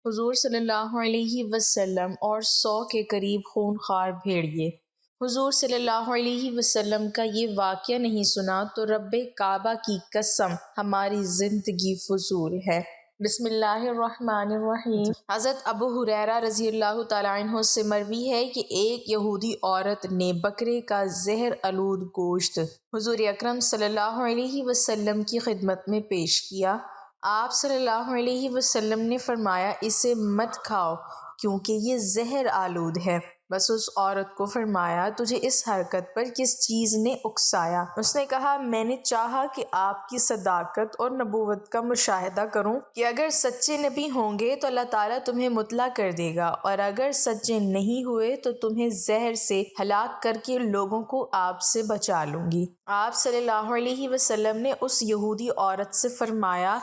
حضور صلی اللہ علیہ وسلم اور 100 کے قریب خونخوار بھیڑیے۔ حضور صلی اللہ علیہ وسلم کا یہ واقعہ نہیں سنا تو رب کعبہ کی قسم ہماری زندگی فضول ہے۔ بسم اللہ الرحمن الرحیم۔ حضرت ابو ہریرہ رضی اللہ تعالیٰ عنہ سے مروی ہے کہ ایک یہودی عورت نے بکرے کا زہر آلود گوشت حضور اکرم صلی اللہ علیہ وسلم کی خدمت میں پیش کیا۔ آپ صلی اللہ علیہ وسلم نے فرمایا اسے مت کھاؤ کیونکہ یہ زہر آلود ہے۔ بس اس عورت کو فرمایا تجھے اس حرکت پر کس چیز نے اکسایا؟ اس نے کہا میں نے چاہا کہ آپ کی صداقت اور نبوت کا مشاہدہ کروں کہ اگر سچے نبی ہوں گے تو اللہ تعالیٰ تمہیں مطلع کر دے گا اور اگر سچے نہیں ہوئے تو تمہیں زہر سے ہلاک کر کے لوگوں کو آپ سے بچا لوں گی۔ آپ صلی اللہ علیہ وسلم نے اس یہودی عورت سے فرمایا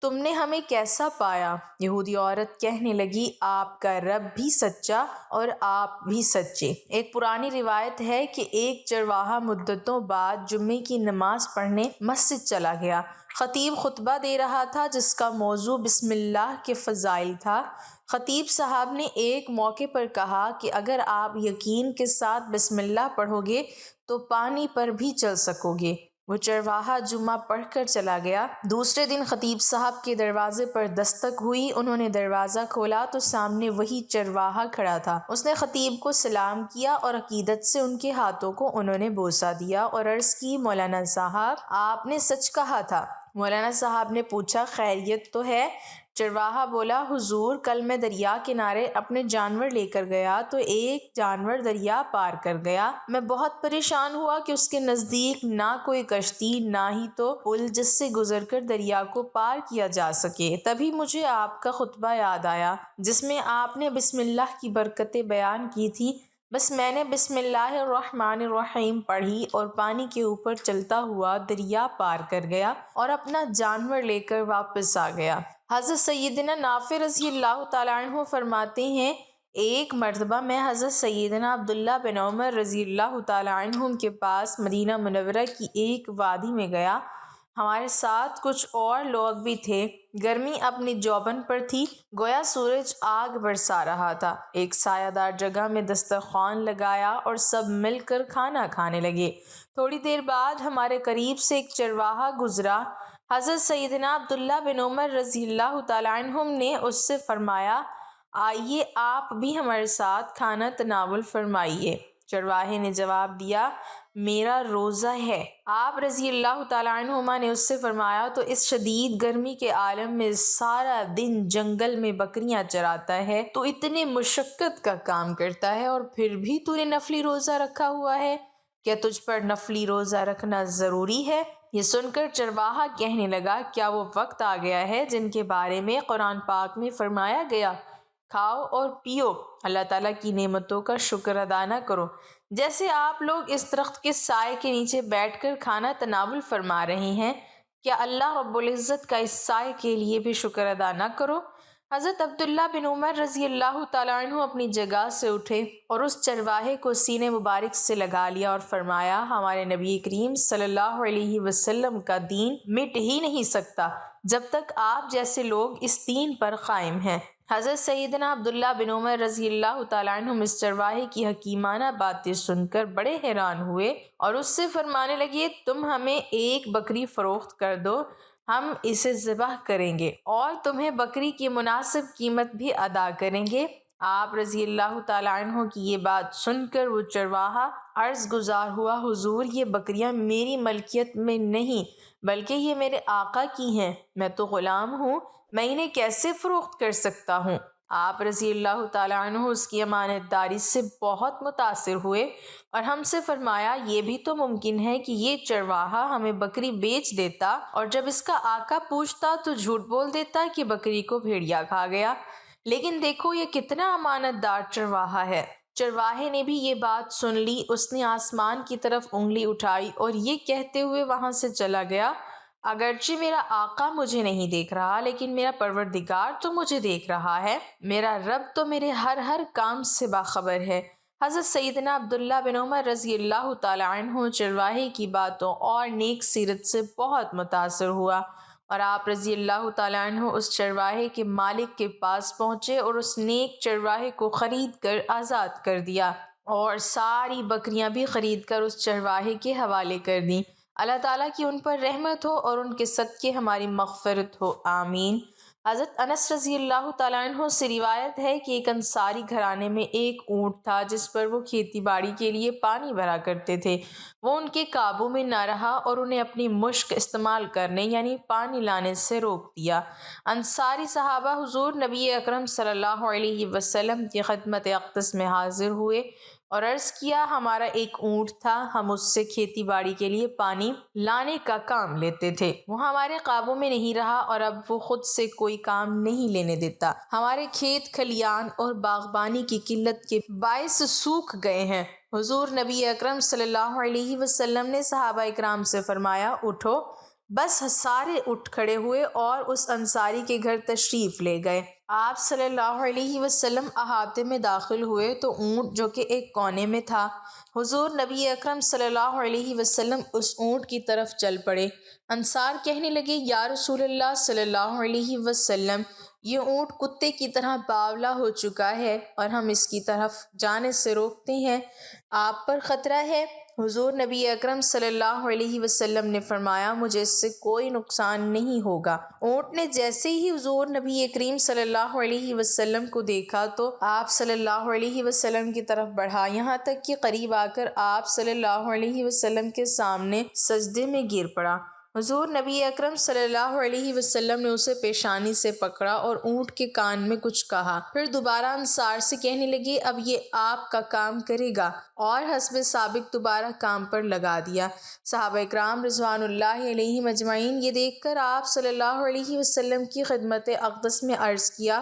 تم نے ہمیں کیسا پایا؟ یہودی عورت کہنے لگی آپ کا رب بھی سچا اور آپ بھی سچے۔ ایک پرانی روایت ہے کہ ایک چرواہا مدتوں بعد جمعے کی نماز پڑھنے مسجد چلا گیا۔ خطیب خطبہ دے رہا تھا جس کا موضوع بسم اللہ کے فضائل تھا۔ خطیب صاحب نے ایک موقع پر کہا کہ اگر آپ یقین کے ساتھ بسم اللہ پڑھو گے تو پانی پر بھی چل سکو گے۔ وہ چرواہا جمعہ پڑھ کر چلا گیا۔ دوسرے دن خطیب صاحب کے دروازے پر دستک ہوئی۔ انہوں نے دروازہ کھولا تو سامنے وہی چرواہا کھڑا تھا۔ اس نے خطیب کو سلام کیا اور عقیدت سے ان کے ہاتھوں کو انہوں نے بوسہ دیا اور عرض کی مولانا صاحب آپ نے سچ کہا تھا۔ مولانا صاحب نے پوچھا خیریت تو ہے؟ چرواہا بولا حضور کل میں دریا کنارے اپنے جانور لے کر گیا تو ایک جانور دریا پار کر گیا۔ میں بہت پریشان ہوا کہ اس کے نزدیک نہ کوئی کشتی نہ ہی تو پل جس سے گزر کر دریا کو پار کیا جا سکے۔ تبھی مجھے آپ کا خطبہ یاد آیا جس میں آپ نے بسم اللہ کی برکتیں بیان کی تھی۔ بس میں نے بسم اللہ الرحمن الرحیم پڑھی اور پانی کے اوپر چلتا ہوا دریا پار کر گیا اور اپنا جانور لے کر واپس آ گیا۔ حضرت سیدنا نافع رضی اللہ تعالیٰ عنہ فرماتے ہیں ایک مرتبہ میں حضرت سیدنا عبداللہ بن عمر رضی اللہ تعالیٰ عنہ کے پاس مدینہ منورہ کی ایک وادی میں گیا۔ ہمارے ساتھ کچھ اور لوگ بھی تھے۔ گرمی اپنی جوبن پر تھی، گویا سورج آگ برسا رہا تھا۔ ایک سایہ دار جگہ میں دسترخوان لگایا اور سب مل کر کھانا کھانے لگے۔ تھوڑی دیر بعد ہمارے قریب سے ایک چرواہا گزرا۔ حضرت سیدنا عبداللہ بن عمر رضی اللہ تعالیٰ عنہ نے اس سے فرمایا آئیے آپ بھی ہمارے ساتھ کھانا تناول فرمائیے۔ چرواہے نے جواب دیا میرا روزہ ہے۔ آپ رضی اللہ تعالیٰ عنہما نے اس سے فرمایا تو اس شدید گرمی کے عالم میں سارا دن جنگل میں بکریاں چراتا ہے تو اتنے مشقت کا کام کرتا ہے اور پھر بھی تو نے نفلی روزہ رکھا ہوا ہے، کیا تجھ پر نفلی روزہ رکھنا ضروری ہے؟ یہ سن کر چرواہا کہنے لگا کیا وہ وقت آ گیا ہے جن کے بارے میں قرآن پاک میں فرمایا گیا کھاؤ اور پیو، اللہ تعالیٰ کی نعمتوں کا شکر ادا نہ کرو، جیسے آپ لوگ اس درخت کے سائے کے نیچے بیٹھ کر کھانا تناول فرما رہے ہیں، کیا اللہ رب العزت کا اس سائے کے لیے بھی شکر ادا نہ کرو؟ حضرت عبداللہ بن عمر رضی اللہ تعالیٰ عنہ اپنی جگہ سے اٹھے اور اس چرواہے کو سینے مبارک سے لگا لیا اور فرمایا ہمارے نبی کریم صلی اللہ علیہ وسلم کا دین مٹ ہی نہیں سکتا جب تک آپ جیسے لوگ اس دین پر قائم ہیں۔ حضرت سیدنا عبداللہ بن عمر رضی اللہ تعالیٰ عنہ اس چرواہے کی حکیمانہ باتیں سن کر بڑے حیران ہوئے اور اس سے فرمانے لگے تم ہمیں ایک بکری فروخت کر دو، ہم اسے ذبح کریں گے اور تمہیں بکری کی مناسب قیمت بھی ادا کریں گے۔ آپ رضی اللہ تعالیٰ عنہ کی یہ بات سن کر وہ چرواہا عرض گزار ہوا حضور یہ بکریاں میری ملکیت میں نہیں بلکہ یہ میرے آقا کی ہیں، میں تو غلام ہوں، میں انہیں کیسے فروخت کر سکتا ہوں؟ آپ رضی اللہ تعالیٰ عنہ اس کی امانت داری سے بہت متاثر ہوئے اور ہم سے فرمایا یہ بھی تو ممکن ہے کہ یہ چرواہا ہمیں بکری بیچ دیتا اور جب اس کا آقا پوچھتا تو جھوٹ بول دیتا کہ بکری کو بھیڑیا کھا گیا، لیکن دیکھو یہ کتنا امانت دار چرواہا ہے۔ چرواہے نے بھی یہ بات سن لی، اس نے آسمان کی طرف انگلی اٹھائی اور یہ کہتے ہوئے وہاں سے چلا گیا اگرچہ میرا آقا مجھے نہیں دیکھ رہا لیکن میرا پروردگار تو مجھے دیکھ رہا ہے، میرا رب تو میرے ہر کام سے باخبر ہے۔ حضرت سیدنا عبداللہ بن عمر رضی اللہ تعالیٰ عنہ چرواہے کی باتوں اور نیک سیرت سے بہت متاثر ہوا اور آپ رضی اللہ تعالیٰ عنہ اس چرواہے کے مالک کے پاس پہنچے اور اس نیک چرواہے کو خرید کر آزاد کر دیا اور ساری بکریاں بھی خرید کر اس چرواہے کے حوالے کر دیں۔ اللہ تعالیٰ کی ان پر رحمت ہو اور ان کے صدقے ہماری مغفرت ہو، آمین۔ حضرت انس رضی اللہ تعالیٰ عنہ سے روایت ہے کہ ایک انصاری گھرانے میں ایک اونٹ تھا جس پر وہ کھیتی باڑی کے لیے پانی بھرا کرتے تھے۔ وہ ان کے قابو میں نہ رہا اور انہیں اپنی مشک استعمال کرنے یعنی پانی لانے سے روک دیا۔ انصاری صحابہ حضور نبی اکرم صلی اللہ علیہ وسلم کی خدمت اقدس میں حاضر ہوئے اور عرض کیا، ہمارا ایک اونٹ تھا، ہم اس سے کھیتی باڑی کے لیے پانی لانے کا کام لیتے تھے۔ وہ ہمارے قابو میں نہیں رہا اور اب وہ خود سے کوئی کام نہیں لینے دیتا۔ ہمارے کھیت کھلیان اور باغبانی کی قلت کے باعث سوکھ گئے ہیں۔ حضور نبی اکرم صلی اللہ علیہ وسلم نے صحابہ اکرام سے فرمایا، اٹھو۔ بس سارے اٹھ کھڑے ہوئے اور اس انصاری کے گھر تشریف لے گئے۔ آپ صلی اللہ علیہ وسلم احاطے میں داخل ہوئے تو اونٹ جو کہ ایک کونے میں تھا، حضور نبی اکرم صلی اللہ علیہ وسلم اس اونٹ کی طرف چل پڑے۔ انصار کہنے لگے، یا رسول اللہ صلی اللہ علیہ وسلم، یہ اونٹ کتے کی طرح باولا ہو چکا ہے اور ہم اس کی طرف جانے سے روکتے ہیں، آپ پر خطرہ ہے؟ حضور نبی اکرم صلی اللہ علیہ وسلم نے فرمایا، مجھے اس سے کوئی نقصان نہیں ہوگا۔ اونٹ نے جیسے ہی حضور نبی کریم صلی اللہ علیہ وسلم کو دیکھا تو آپ صلی اللہ علیہ وسلم کی طرف بڑھا، یہاں تک کہ قریب آ کر آپ صلی اللہ علیہ وسلم کے سامنے سجدے میں گر پڑا۔ حضور نبی اکرم صلی اللہ علیہ وسلم نے اسے پیشانی سے پکڑا اور اونٹ کے کان میں کچھ کہا، پھر دوبارہ انصار سے کہنے لگے، اب یہ آپ کا کام کرے گا، اور حسب سابق دوبارہ کام پر لگا دیا۔ صحابہ اکرام رضوان اللہ علیہم اجمعین یہ دیکھ کر آپ صلی اللہ علیہ وسلم کی خدمت اقدس میں عرض کیا،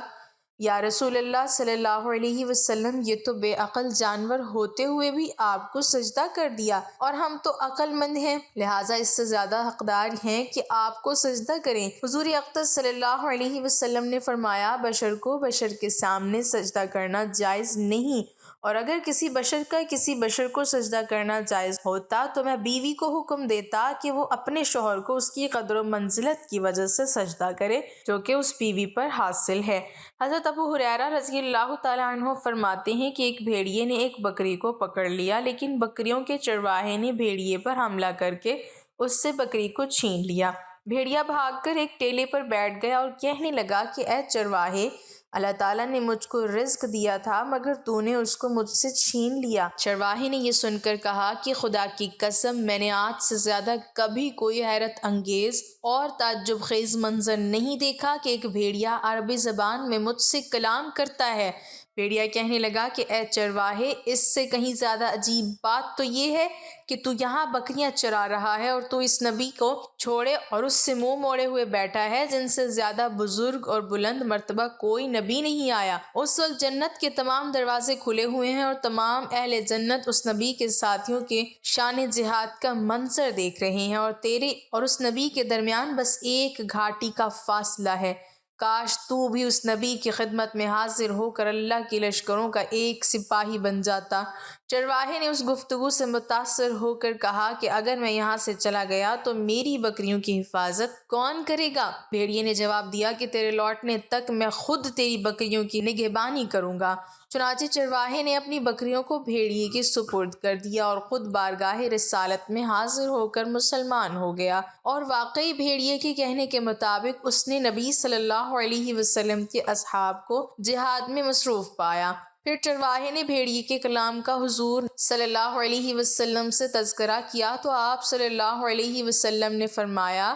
یا رسول اللہ صلی اللہ علیہ وسلم، یہ تو بے عقل جانور ہوتے ہوئے بھی آپ کو سجدہ کر دیا، اور ہم تو عقل مند ہیں، لہٰذا اس سے زیادہ حقدار ہیں کہ آپ کو سجدہ کریں۔ حضور اقدس صلی اللہ علیہ وسلم نے فرمایا، بشر کو بشر کے سامنے سجدہ کرنا جائز نہیں، اور اگر کسی بشر کا کسی بشر کو سجدہ کرنا جائز ہوتا تو میں بیوی کو حکم دیتا کہ وہ اپنے شوہر کو اس کی قدر و منزلت کی وجہ سے سجدہ کرے جو کہ اس بیوی پر حاصل ہے۔ حضرت ابو ہریرہ رضی اللہ تعالیٰ عنہ فرماتے ہیں کہ ایک بھیڑیے نے ایک بکری کو پکڑ لیا، لیکن بکریوں کے چرواہے نے بھیڑیے پر حملہ کر کے اس سے بکری کو چھین لیا۔ بھیڑیا بھاگ کر ایک ٹیلے پر بیٹھ گیا اور کہنے لگا کہ اے چرواہے، اللہ تعالیٰ نے مجھ کو رزق دیا تھا مگر تو نے اس کو مجھ سے چھین لیا۔ چرواہے نے یہ سن کر کہا کہ خدا کی قسم، میں نے آج سے زیادہ کبھی کوئی حیرت انگیز اور تعجب خیز منظر نہیں دیکھا کہ ایک بھیڑیا عربی زبان میں مجھ سے کلام کرتا ہے۔ بھیڑیا کہنے لگا کہ اے چرواہے، اس سے کہیں زیادہ عجیب بات تو یہ ہے کہ تو یہاں بکریاں چرا رہا ہے اور تو اس نبی کو چھوڑے اور اس سے منہ موڑے ہوئے بیٹھا ہے جن سے زیادہ بزرگ اور بلند مرتبہ کوئی نبی نہیں آیا۔ اس وقت جنت کے تمام دروازے کھلے ہوئے ہیں اور تمام اہل جنت اس نبی کے ساتھیوں کے شان جہاد کا منظر دیکھ رہے ہیں، اور تیرے اور اس نبی کے درمیان بس ایک گھاٹی کا فاصلہ ہے۔ کاش تو بھی اس نبی کی خدمت میں حاضر ہو کر اللہ کے لشکروں کا ایک سپاہی بن جاتا۔ چرواہے نے اس گفتگو سے متاثر ہو کر کہا کہ اگر میں یہاں سے چلا گیا تو میری بکریوں کی حفاظت کون کرے گا؟ بھیڑیے نے جواب دیا کہ تیرے لوٹنے تک میں خود تیری بکریوں کی نگہبانی کروں گا۔ چنانچہ چرواہے نے اپنی بکریوں کو بھیڑیے کے سپرد کر دیا اور خود بارگاہ رسالت میں حاضر ہو کر مسلمان ہو گیا، اور واقعی بھیڑیے کے کہنے کے مطابق اس نے نبی صلی اللہ علیہ وسلم کے اصحاب کو جہاد میں مصروف پایا۔ پھر چرواہے نے بھیڑیے کے کلام کا حضور صلی اللہ علیہ وسلم سے تذکرہ کیا تو آپ صلی اللہ علیہ وسلم نے فرمایا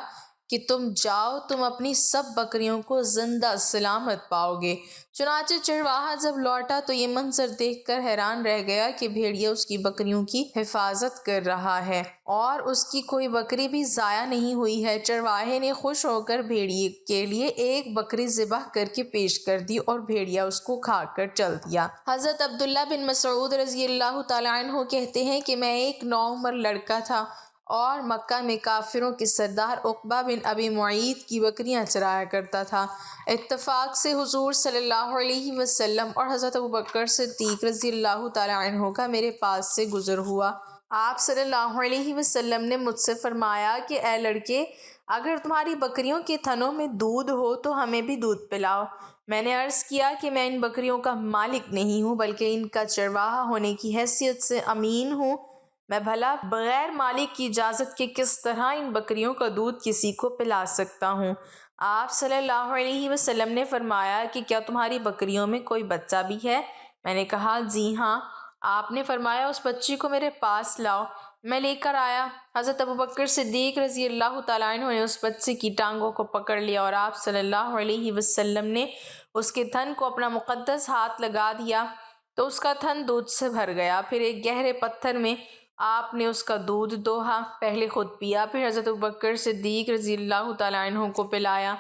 کہ تم جاؤ، تم اپنی سب بکریوں کو زندہ سلامت پاؤ گے۔ چنانچہ چرواہا جب لوٹا تو یہ منظر دیکھ کر حیران رہ گیا کہ بھیڑیا اس کی بکریوں کی حفاظت کر رہا ہے اور اس کی کوئی بکری بھی ضائع نہیں ہوئی ہے۔ چرواہے نے خوش ہو کر بھیڑیے کے لیے ایک بکری ذبح کر کے پیش کر دی اور بھیڑیا اس کو کھا کر چل دیا۔ حضرت عبداللہ بن مسعود رضی اللہ تعالیٰ عنہ کہتے ہیں کہ میں ایک نوعمر لڑکا تھا اور مکہ میں کافروں کے سردار عقبہ بن ابی معیط کی بکریاں چرایا کرتا تھا۔ اتفاق سے حضور صلی اللہ علیہ وسلم اور حضرت ابوبکر صدیق رضی اللہ تعالیٰ عنہ کا میرے پاس سے گزر ہوا۔ آپ صلی اللہ علیہ وسلم نے مجھ سے فرمایا کہ اے لڑکے، اگر تمہاری بکریوں کے تھنوں میں دودھ ہو تو ہمیں بھی دودھ پلاؤ۔ میں نے عرض کیا کہ میں ان بکریوں کا مالک نہیں ہوں بلکہ ان کا چرواہا ہونے کی حیثیت سے امین ہوں۔ میں بھلا بغیر مالک کی اجازت کے کس طرح ان بکریوں کا دودھ کسی کو پلا سکتا ہوں؟ آپ صلی اللہ علیہ وسلم نے فرمایا کہ کیا تمہاری بکریوں میں کوئی بچہ بھی ہے؟ میں نے کہا جی ہاں۔ آپ نے فرمایا اس بچی کو میرے پاس لاؤ۔ میں لے کر آیا۔ حضرت ابوبکر صدیق رضی اللہ تعالیٰ عنہ نے اس بچے کی ٹانگوں کو پکڑ لیا اور آپ صلی اللہ علیہ وسلم نے اس کے تھن کو اپنا مقدس ہاتھ لگا دیا تو اس کا تھن دودھ سے بھر گیا۔ پھر ایک گہرے پتھر میں آپ نے اس کا دودھ دوہا، پہلے خود پیا، پھر حضرت ابوبکر صدیق رضی اللہ تعالیٰ عنہ کو پلایا۔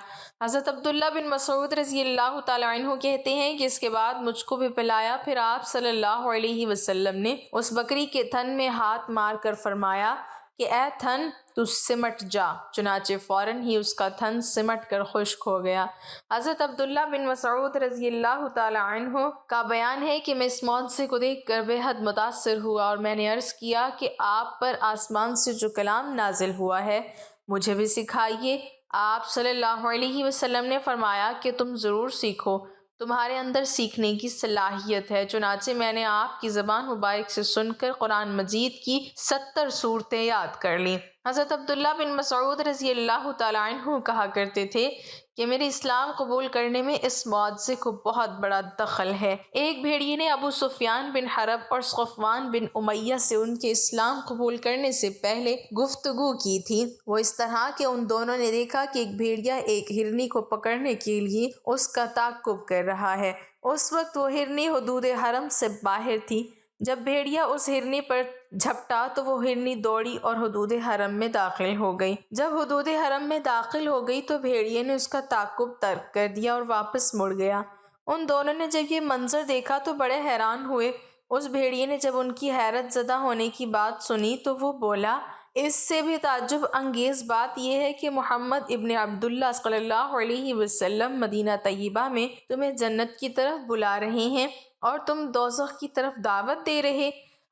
حضرت عبداللہ بن مسعود رضی اللہ تعالیٰ عنہ کہتے ہیں کہ اس کے بعد مجھ کو بھی پلایا۔ پھر آپ صلی اللہ علیہ وسلم نے اس بکری کے تھن میں ہاتھ مار کر فرمایا کہ اے تھن تو سمٹ جا، چنانچہ فوراً ہی اس کا تھن سمٹ کر خشک ہو گیا۔ حضرت عبداللہ بن مسعود رضی اللہ تعالیٰ عنہ کا بیان ہے کہ میں اس معجزے کو دیکھ کر بے حد متاثر ہوا اور میں نے عرض کیا کہ آپ پر آسمان سے جو کلام نازل ہوا ہے مجھے بھی سکھائیے۔ آپ صلی اللہ علیہ وسلم نے فرمایا کہ تم ضرور سیکھو، تمہارے اندر سیکھنے کی صلاحیت ہے۔ چنانچہ میں نے آپ کی زبان مبارک سے سن کر قرآن مجید کی 70 سورتیں یاد کر لیں۔ حضرت عبداللہ بن مسعود رضی اللہ تعالیٰ عنہ کہا کرتے تھے کہ میرے اسلام قبول کرنے میں اس معجزے کو بہت بڑا دخل ہے۔ ایک بھیڑیے نے ابو سفیان بن حرب اور صفوان بن امیہ سے ان کے اسلام قبول کرنے سے پہلے گفتگو کی تھی۔ وہ اس طرح کہ ان دونوں نے دیکھا کہ ایک بھیڑیا ایک ہرنی کو پکڑنے کے لیے اس کا تعاقب کر رہا ہے۔ اس وقت وہ ہرنی حدود حرم سے باہر تھی۔ جب بھیڑیا اس ہرنی پر جھپٹا تو وہ ہرنی دوڑی اور حدود حرم میں داخل ہو گئی۔ جب حدود حرم میں داخل ہو گئی تو بھیڑیے نے اس کا تعاقب ترک کر دیا اور واپس مڑ گیا۔ ان دونوں نے جب یہ منظر دیکھا تو بڑے حیران ہوئے۔ اس بھیڑیے نے جب ان کی حیرت زدہ ہونے کی بات سنی تو وہ بولا، اس سے بھی تعجب انگیز بات یہ ہے کہ محمد ابن عبداللہ صلی اللہ علیہ وسلم مدینہ طیبہ میں تمہیں جنت کی طرف بلا رہے ہیں اور تم دوزخ کی طرف دعوت دے رہے۔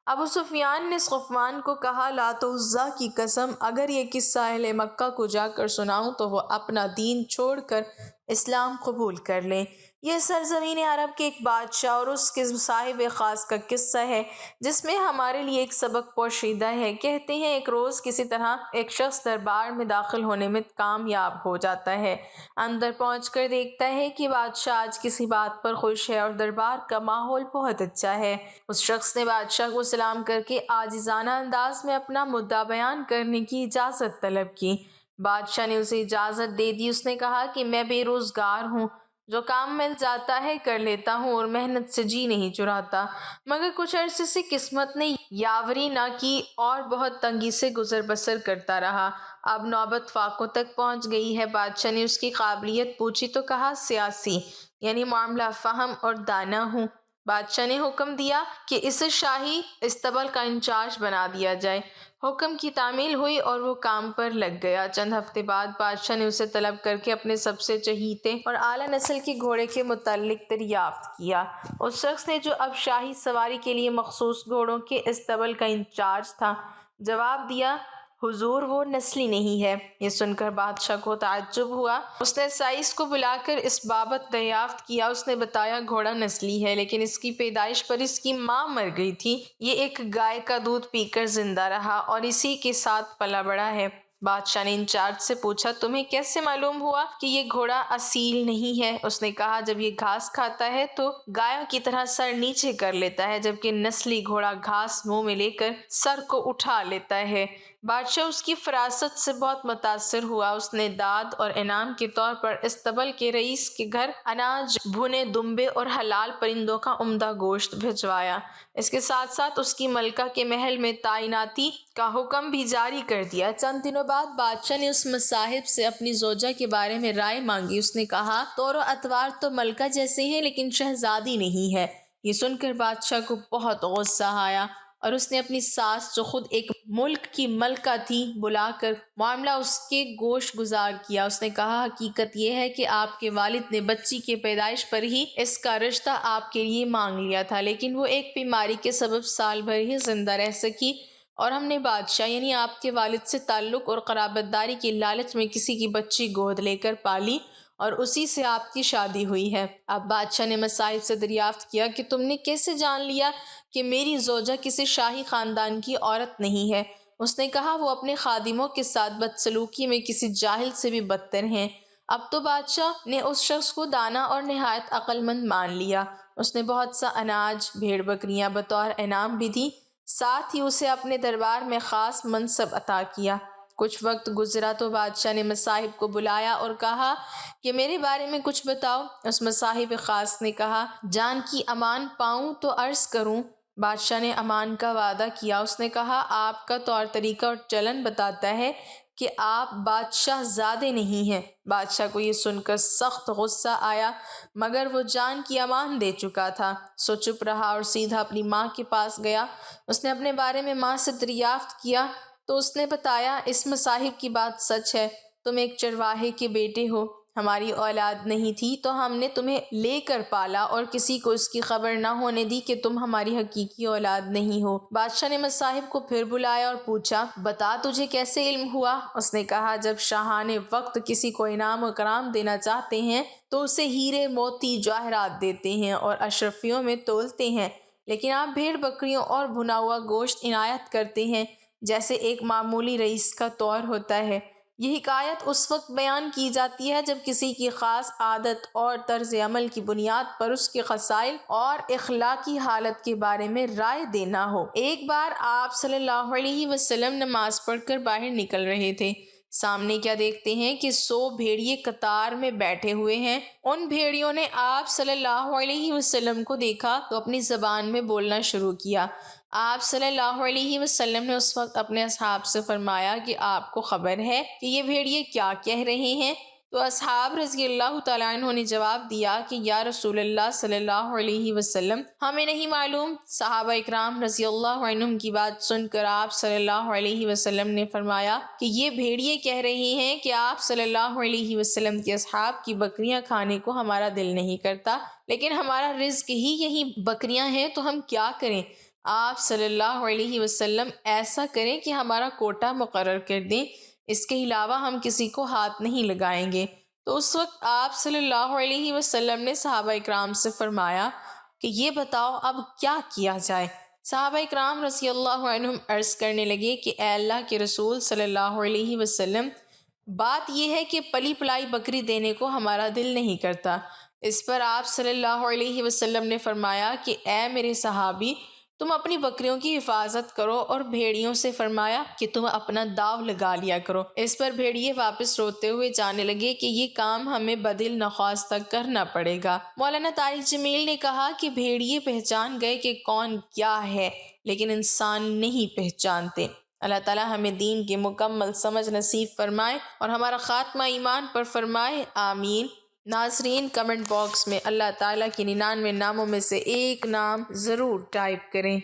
ابو سفیان نے صفوان کو کہا، لات و عزیٰ کی قسم اگر یہ قصہ اہل مکہ کو جا کر سناؤں تو وہ اپنا دین چھوڑ کر اسلام قبول کر لیں۔ یہ سرزمین عرب کے ایک بادشاہ اور اس کے صاحب خاص کا قصہ ہے جس میں ہمارے لیے ایک سبق پوشیدہ ہے۔ کہتے ہیں ایک روز کسی طرح ایک شخص دربار میں داخل ہونے میں کامیاب ہو جاتا ہے۔ اندر پہنچ کر دیکھتا ہے کہ بادشاہ آج کسی بات پر خوش ہے اور دربار کا ماحول بہت اچھا ہے۔ اس شخص نے بادشاہ کو سلام کر کے عاجزانہ انداز میں اپنا مدعا بیان کرنے کی اجازت طلب کی۔ بادشاہ نے اسے اجازت دے دی۔ اس نے کہا کہ میں بے روزگار ہوں، جو کام مل جاتا ہے کر لیتا ہوں اور محنت سے جی نہیں چراتا، مگر کچھ عرصے سے قسمت نے یاوری نہ کی اور بہت تنگی سے گزر بسر کرتا رہا۔ اب نوبت فاقوں تک پہنچ گئی ہے۔ بادشاہ نے اس کی قابلیت پوچھی تو کہا سیاسی، یعنی معاملہ فہم اور دانا ہوں۔ بادشاہ نے حکم دیا کہ اسے شاہی استبل کا انچارج بنا دیا جائے۔ حکم کی تعمیل ہوئی اور وہ کام پر لگ گیا۔ چند ہفتے بعد بادشاہ نے اسے طلب کر کے اپنے سب سے چہیتے اور اعلیٰ نسل کے گھوڑے کے متعلق دریافت کیا۔ اس شخص نے جو اب شاہی سواری کے لیے مخصوص گھوڑوں کے استبل کا انچارج تھا جواب دیا، حضور وہ نسلی نہیں ہے۔ یہ سن کر بادشاہ کو تعجب ہوا۔ اس نے سائس کو بلا کر اس بابت دریافت کیا۔ اس نے بتایا گھوڑا نسلی ہے لیکن اس کی پیدائش پر اس کی ماں مر گئی تھی۔ یہ ایک گائے کا دودھ پی کر زندہ رہا اور اسی کے ساتھ پلا بڑا ہے۔ بادشاہ نے انچارج سے پوچھا، تمہیں کیسے معلوم ہوا کہ یہ گھوڑا اصیل نہیں ہے؟ اس نے کہا، جب یہ گھاس کھاتا ہے تو گایوں کی طرح سر نیچے کر لیتا ہے، جبکہ نسلی گھوڑا گھاس منہ میں لے کر سر کو اٹھا لیتا ہے۔ بادشاہ اس کی فراست سے بہت متاثر ہوا۔ اس نے داد اور انعام کے طور پر استبل کے رئیس کے گھر اناج، بھنے دمبے اور حلال پرندوں کا عمدہ گوشت بھجوایا۔ اس کے ساتھ ساتھ اس کی ملکہ کے محل میں تعیناتی کا حکم بھی جاری کر دیا۔ چند دنوں بعد بادشاہ نے اس مصاحب سے اپنی زوجہ کے بارے میں رائے مانگی۔ اس نے کہا، طور و اطوار تو ملکہ جیسے ہیں لیکن شہزادی نہیں ہے۔ یہ سن کر بادشاہ کو بہت غصہ آیا اور اس نے اپنی ساس جو خود ایک ملک کی ملکہ تھی بلا کر معاملہ اس کے گوش گزار کیا۔ اس نے کہا، حقیقت یہ ہے کہ آپ کے والد نے بچی کے پیدائش پر ہی اس کا رشتہ آپ کے لیے مانگ لیا تھا، لیکن وہ ایک بیماری کے سبب سال بھر ہی زندہ رہ سکی اور ہم نے بادشاہ یعنی آپ کے والد سے تعلق اور قرابت داری کی لالچ میں کسی کی بچی گود لے کر پالی اور اسی سے آپ کی شادی ہوئی ہے۔ اب بادشاہ نے مصاحب سے دریافت کیا کہ تم نے کیسے جان لیا کہ میری زوجہ کسی شاہی خاندان کی عورت نہیں ہے؟ اس نے کہا وہ اپنے خادموں کے ساتھ بدسلوکی میں کسی جاہل سے بھی بدتر ہیں۔ اب تو بادشاہ نے اس شخص کو دانا اور نہایت عقل مند مان لیا۔ اس نے بہت سا اناج، بھیڑ بکریاں بطور انعام بھی دی، ساتھ ہی اسے اپنے دربار میں خاص منصب عطا کیا۔ کچھ وقت گزرا تو بادشاہ نے مصاحب کو بلایا اور کہا کہ میرے بارے میں کچھ بتاؤ۔ اس مصاحب خاص نے کہا جان کی امان پاؤں تو عرض کروں۔ بادشاہ نے امان کا وعدہ کیا۔ اس نے کہا آپ کا طور طریقہ اور چلن بتاتا ہے کہ آپ بادشاہ زادے نہیں ہیں۔ بادشاہ کو یہ سن کر سخت غصہ آیا، مگر وہ جان کی امان دے چکا تھا، سو چپ رہا اور سیدھا اپنی ماں کے پاس گیا۔ اس نے اپنے بارے میں ماں سے دریافت کیا تو اس نے بتایا اس مصاحب کی بات سچ ہے، تم ایک چرواہے کے بیٹے ہو، ہماری اولاد نہیں تھی تو ہم نے تمہیں لے کر پالا اور کسی کو اس کی خبر نہ ہونے دی کہ تم ہماری حقیقی اولاد نہیں ہو۔ بادشاہ نے مصاحب کو پھر بلایا اور پوچھا بتا تجھے کیسے علم ہوا؟ اس نے کہا جب شاہان وقت کسی کو انعام و اکرام دینا چاہتے ہیں تو اسے ہیرے موتی جواہرات دیتے ہیں اور اشرفیوں میں تولتے ہیں، لیکن آپ بھیڑ بکریوں اور بھنا ہوا گوشت عنایت کرتے ہیں جیسے ایک معمولی رئیس کا طور ہوتا ہے۔ یہ حکایت اس وقت بیان کی جاتی ہے جب کسی کی خاص عادت اور طرز عمل کی بنیاد پر اس کے خصائل اور اخلاقی حالت کے بارے میں رائے دینا ہو۔ ایک بار آپ صلی اللہ علیہ وسلم نماز پڑھ کر باہر نکل رہے تھے، سامنے کیا دیکھتے ہیں کہ 100 بھیڑیے قطار میں بیٹھے ہوئے ہیں۔ ان بھیڑیوں نے آپ صلی اللہ علیہ وسلم کو دیکھا تو اپنی زبان میں بولنا شروع کیا۔ آپ صلی اللہ علیہ وسلم نے اس وقت اپنے اصحاب سے فرمایا کہ آپ کو خبر ہے کہ یہ بھیڑیے کیا کہہ رہے ہیں؟ تو اصحاب رضی اللہ تعالیٰ عنہ نے جواب دیا کہ یا رسول اللہ صلی اللہ علیہ وسلم ہمیں نہیں معلوم۔ صحابہ اکرام رضی اللہ عنہم کی بات سن کر آپ صلی اللہ علیہ وسلم نے فرمایا کہ یہ بھیڑیے کہہ رہے ہیں کہ آپ صلی اللہ علیہ وسلم کے اصحاب کی بکریاں کھانے کو ہمارا دل نہیں کرتا، لیکن ہمارا رزق ہی یہی بکریاں ہیں، تو ہم کیا کریں؟ آپ صلی اللہ علیہ وسلم ایسا کریں کہ ہمارا کوٹا مقرر کر دیں، اس کے علاوہ ہم کسی کو ہاتھ نہیں لگائیں گے۔ تو اس وقت آپ صلی اللہ علیہ وسلم نے صحابہ اکرام سے فرمایا کہ یہ بتاؤ اب کیا کیا جائے؟ صحابہ اکرام رضی اللہ عنہم عرض کرنے لگے کہ اے اللہ کے رسول صلی اللہ علیہ وسلم، بات یہ ہے کہ پلی پلائی بکری دینے کو ہمارا دل نہیں کرتا۔ اس پر آپ صلی اللہ علیہ وسلم نے فرمایا کہ اے میرے صحابی، تم اپنی بکریوں کی حفاظت کرو، اور بھیڑیوں سے فرمایا کہ تم اپنا داو لگا لیا کرو۔ اس پر بھیڑیے واپس روتے ہوئے جانے لگے کہ یہ کام ہمیں بدل نخواستہ کرنا پڑے گا۔ مولانا طارق جمیل نے کہا کہ بھیڑیے پہچان گئے کہ کون کیا ہے، لیکن انسان نہیں پہچانتے۔ اللہ تعالیٰ ہمیں دین کی مکمل سمجھ نصیب فرمائے اور ہمارا خاتمہ ایمان پر فرمائے، آمین۔ ناظرین، کمنٹ باکس میں اللہ تعالیٰ کی 99 ناموں میں سے ایک نام ضرور ٹائپ کریں۔